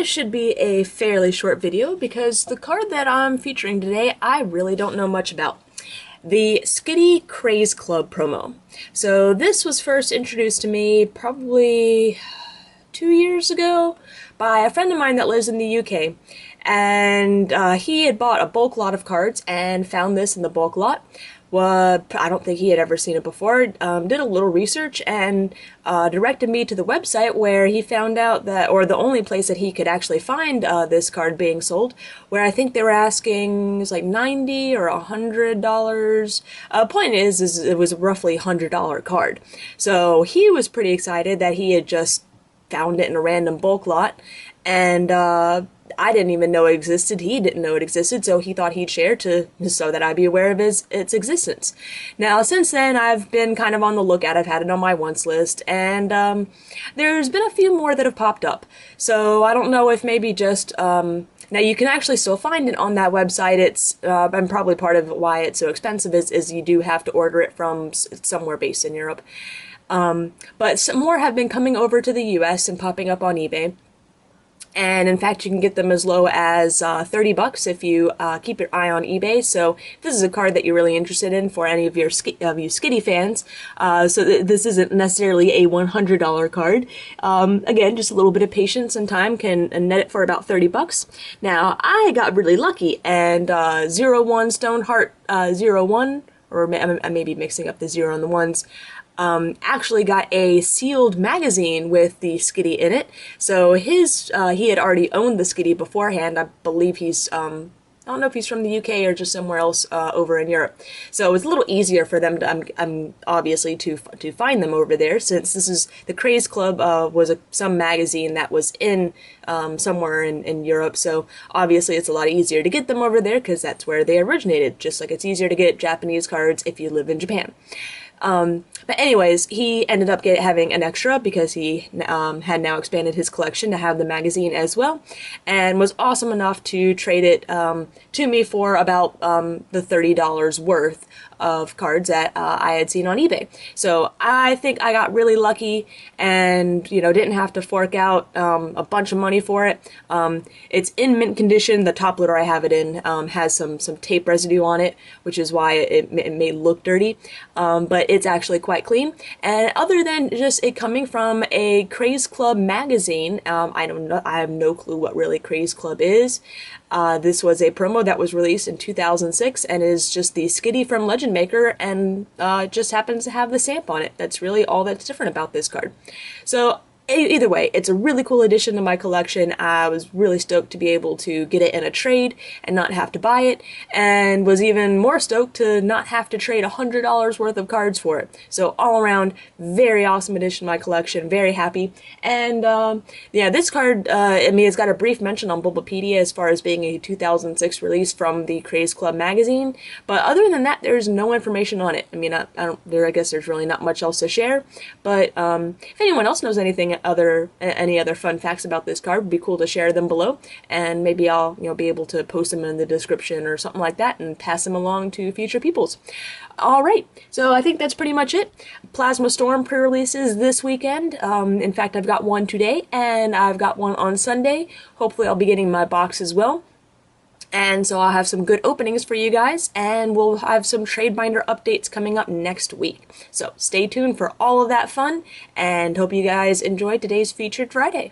this should be a fairly short video because the card that I'm featuring today I really don't know much about. The Skitty Kraze Club promo. So this was first introduced to me probably 2 years ago by a friend of mine that lives in the UK, and he had bought a bulk lot of cards and found this in the bulk lot. Well, I don't think he had ever seen it before. Did a little research and directed me to the website where he found out that, or the only place that he could actually find this card being sold, where I think they were asking it's like $90 or $100. Point is it was a roughly $100 card. So he was pretty excited that he had just found it in a random bulk lot, and I didn't even know it existed. He didn't know it existed, so he thought he'd share so that I'd be aware of its existence. Now, since then, I've been kind of on the lookout. I've had it on my wants list, and there's been a few more that have popped up. So I don't know if maybe just now you can actually still find it on that website. It's and probably part of why it's so expensive is you do have to order it from somewhere based in Europe. But some more have been coming over to the US and popping up on eBay. And in fact, you can get them as low as $30 if you keep your eye on eBay. So if this is a card that you're really interested in for any of you Skitty fans, this isn't necessarily a $100 card. Again, just a little bit of patience and time can net it for about $30. Now, I got really lucky, and 01 Stoneheart 01, or I may be mixing up the 0 and the 1s, actually got a sealed magazine with the Skitty in it. So he had already owned the Skitty beforehand. I believe he's, I don't know if he's from the UK or just somewhere else over in Europe. So it's a little easier for them to, obviously, to find them over there, since this is the Kraze Club was some magazine that was in somewhere in Europe. So obviously it's a lot easier to get them over there because that's where they originated. Just like it's easier to get Japanese cards if you live in Japan. But anyways, he ended up having an extra because he had now expanded his collection to have the magazine as well, and was awesome enough to trade it to me for about the $30 worth of cards that I had seen on eBay. So I think I got really lucky and, didn't have to fork out a bunch of money for it. It's in mint condition. The top litter I have it in has some tape residue on it, which is why it may look dirty, but it's actually quite clean. And other than just it coming from a Kraze Club magazine, I have no clue what really Kraze Club is. This was a promo that was released in 2006 and is just the Skitty from Legend Maker, and just happens to have the stamp on it. That's really all that's different about this card. So either way, it's a really cool addition to my collection. I was really stoked to be able to get it in a trade and not have to buy it, and was even more stoked to not have to trade $100 worth of cards for it. So all around, very awesome addition to my collection. Very happy. And yeah, this card, it's got a brief mention on Bulbapedia as far as being a 2006 release from the Kraze Club magazine, but other than that, there's no information on it. I guess there's really not much else to share. But if anyone else knows anything any other fun facts about this card, would be cool to share them below, and maybe I'll be able to post them in the description or something like that and pass them along to future peoples. Alright, so I think that's pretty much it. Plasma Storm pre-releases this weekend. In fact, I've got one today and I've got one on Sunday. Hopefully I'll be getting my box as well. And so I'll have some good openings for you guys, and we'll have some trade binder updates coming up next week. So stay tuned for all of that fun, and hope you guys enjoyed today's Featured Friday.